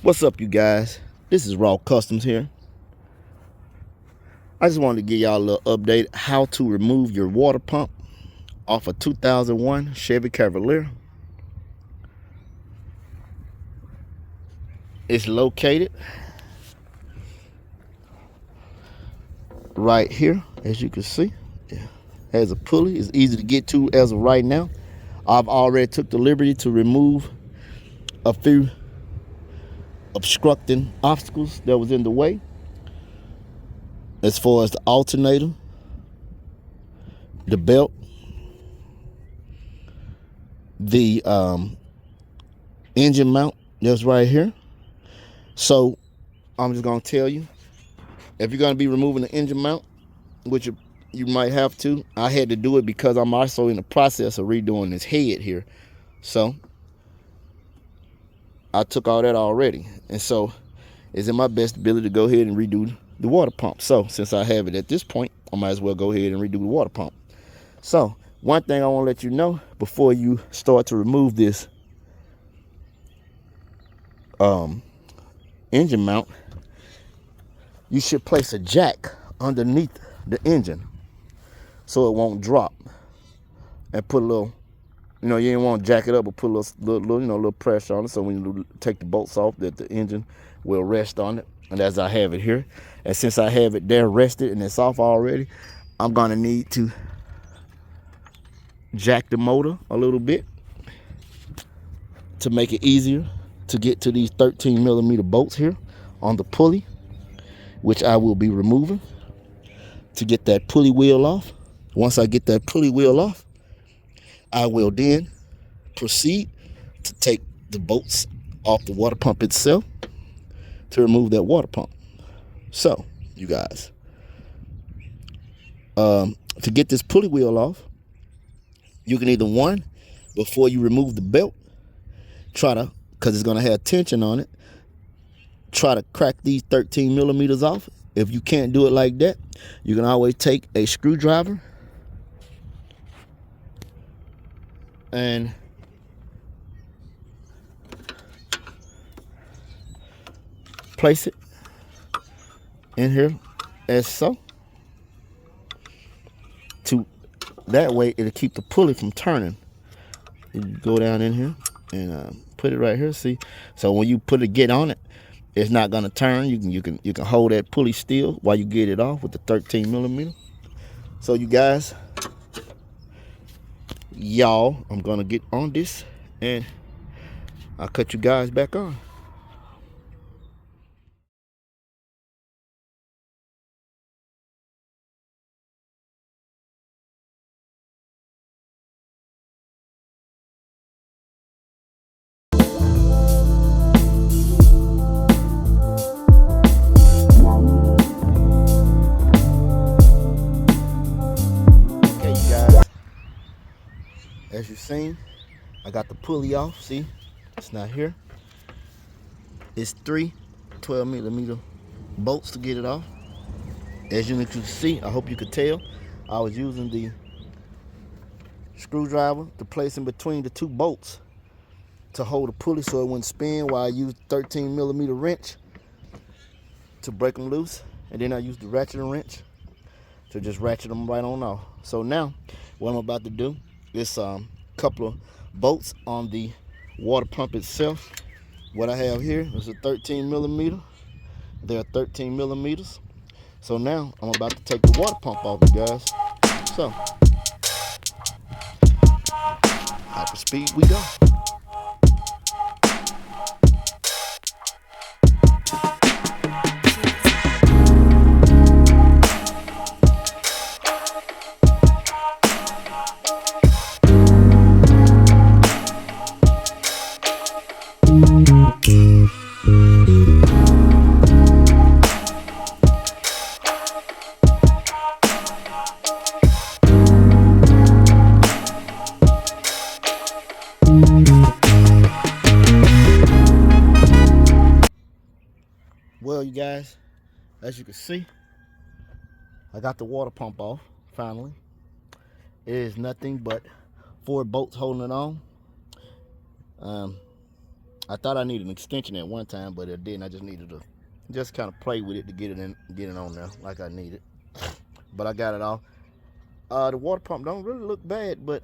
What's up, you guys? This is Raw Customs here. I just wanted to give y'all a little update how to remove your water pump off a 2001 Chevy Cavalier. It's located right here, as you can see. It has a pulley. It's easy to get to as of right now. I've already took the liberty to remove a few obstructing obstacles that was in the way, as far as the alternator, the belt, the engine mount that's right here. So I'm just gonna tell you, if you're gonna be removing the engine mount, which you might have to, I had to do it because I'm also in the process of redoing this head here. So I took all that already, and so it's in my best ability to go ahead and redo the water pump. So since I have it at this point, I might as well go ahead and redo the water pump. So one thing I want to let you know before you start to remove this engine mount, you should place a jack underneath the engine so it won't drop, and put a little, you didn't want to jack it up, but put a little pressure on it, so when you take the bolts off, that the engine will rest on it. And as I have it here, and since I have it there rested and it's off already, I'm gonna need to jack the motor a little bit to make it easier to get to these 13mm bolts here on the pulley, which I will be removing to get that pulley wheel off. Once I get that pulley wheel off, I will then proceed to take the bolts off the water pump itself to remove that water pump. So, you guys, to get this pulley wheel off, you can either, one, before you remove the belt, try to, because it's going to have tension on it, try to crack these 13mm off. If you can't do it like that, you can always take a screwdriver and place it in here as so. That way it'll keep the pulley from turning. You go down in here and put it right here. See, so when you get on it, it's not gonna turn. You can hold that pulley still while you get it off with the 13mm. So you guys, I'm gonna get on this and I'll cut you guys back on. As you've seen, I got the pulley off. See, it's not here. It's 3 12mm bolts to get it off. As you can see, I hope you could tell, I was using the screwdriver to place in between the two bolts to hold the pulley so it wouldn't spin, while I used 13mm wrench to break them loose, and then I used the ratcheting wrench to just ratchet them right on off. So now what I'm about to do is couple of bolts on the water pump itself. What I have here is a 13mm. There are 13mm. So now I'm about to take the water pump off, you guys. So hyper speed we go. Well, you guys, as you can see, I got the water pump off finally. It is nothing but 4 bolts holding it on. I thought I needed an extension at one time, but it didn't. I just needed to just kind of play with it to get it on there like I needed. But I got it off. The water pump don't really look bad, but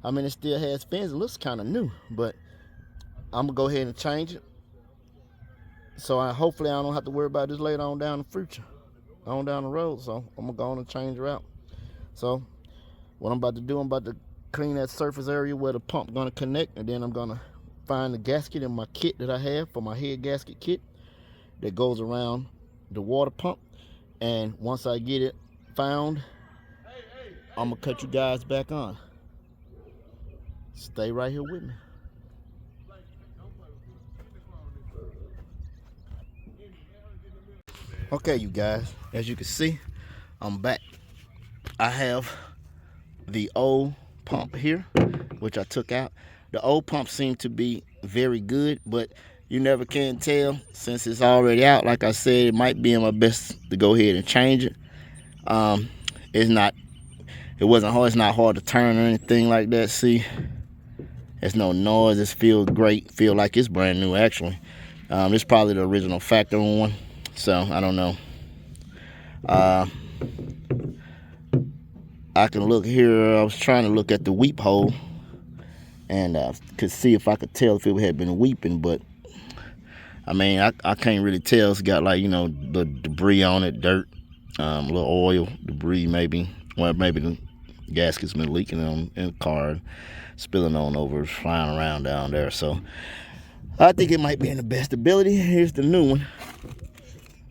I mean, it still has fins. It looks kind of new, but I'm gonna go ahead and change it. So hopefully I don't have to worry about this later on down the future, on down the road. So I'm gonna go on and change her out. So what I'm about to do, I'm about to clean that surface area where the pump gonna connect, and then I'm gonna find the gasket in my kit that I have for my head gasket kit that goes around the water pump. And once I get it found, I'm gonna cut you guys back on. Stay right here with me. Okay, you guys, as you can see, I'm back. I have the old pump here, which I took out. The old pump seemed to be very good, but you never can tell since it's already out. Like I said, it might be in my best to go ahead and change it. It's not hard to turn or anything like that. See, there's no noise. It feels great. Feel like it's brand new actually. It's probably the original factory one, so I don't know. I can look here. I was trying to look at the weep hole and could see if I could tell if it had been weeping, but I mean, I can't really tell. It's got, like, you know, the debris on it, dirt, a little oil debris maybe. Well, maybe the gasket's been leaking in the car, spilling on over, flying around down there. So I think it might be in the best ability. Here's the new one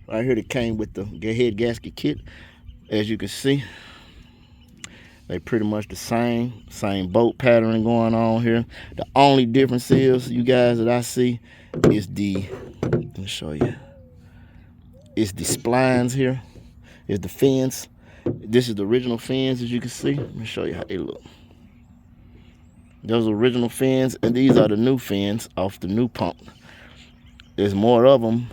right here that came with the head gasket kit. As you can see, they pretty much the same bolt pattern going on here. The only difference is, you guys, that I see is let me show you. It's the splines here. It's the fins. This is the original fins, as you can see. Let me show you how they look. Those original fins, and these are the new fins off the new pump. There's more of them.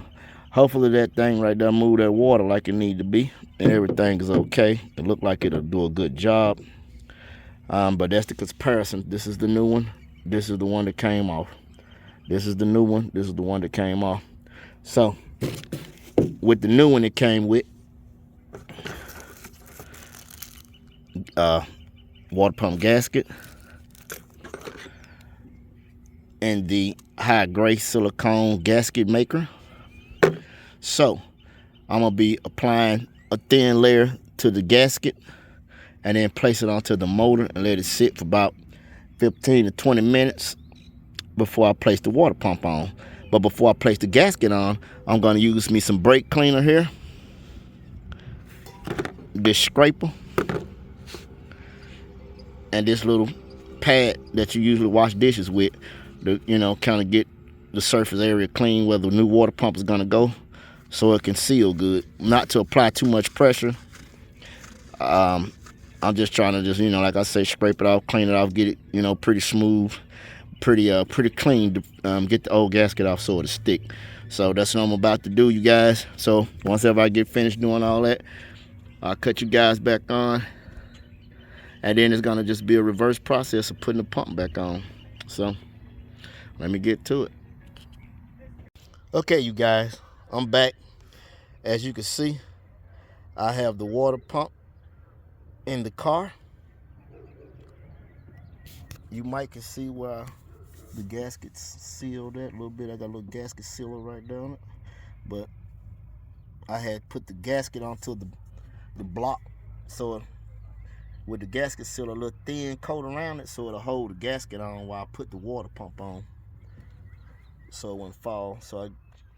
Hopefully that thing right there move that water like it need to be, and everything is okay. It look like it'll do a good job. But that's the comparison. This is the new one. This is the one that came off. This is the new one. This is the one that came off. So with the new one, it came with water pump gasket and the high gray silicone gasket maker. So I'm gonna be applying a thin layer to the gasket and then place it onto the motor and let it sit for about 15 to 20 minutes before I place the water pump on. But before I place the gasket on, I'm gonna use me some brake cleaner here, this scraper, and this little pad that you usually wash dishes with to, you know, kind of get the surface area clean where the new water pump is gonna go, so it can seal good. Not to apply too much pressure. I'm just trying to you know, like I say, scrape it off, clean it off, get it, you know, pretty smooth, pretty clean to get the old gasket off so it'll stick. So that's what I'm about to do, you guys. So once ever I get finished doing all that, I'll cut you guys back on, and then it's gonna just be a reverse process of putting the pump back on. So let me get to it. Okay, you guys, I'm back. As you can see, I have the water pump in the car. You might can see where the gasket's sealed at a little bit. I got a little gasket sealer right down it, but I had put the gasket onto the block, so with the gasket sealer, a little thin coat around it, so it'll hold the gasket on while I put the water pump on, so it wouldn't fall. So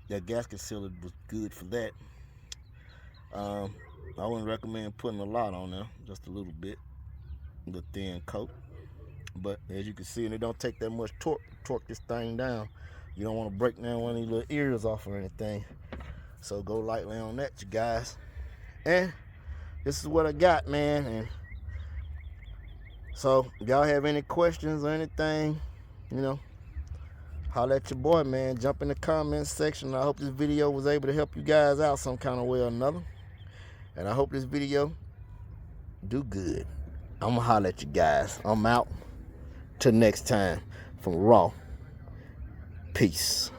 that gasket sealer was good for that. I wouldn't recommend putting a lot on there, just a little bit, the thin coat. But as you can see, and it don't take that much torque to torque this thing down. You don't want to break down one of these little ears off or anything. So go lightly on that, you guys. And this is what I got, man. And so if y'all have any questions or anything, you know, holler at your boy, man. Jump in the comments section. I hope this video was able to help you guys out some kind of way or another. And I hope this video do good. I'm gonna holler at you guys. I'm out. Till next time, from Raw. Peace.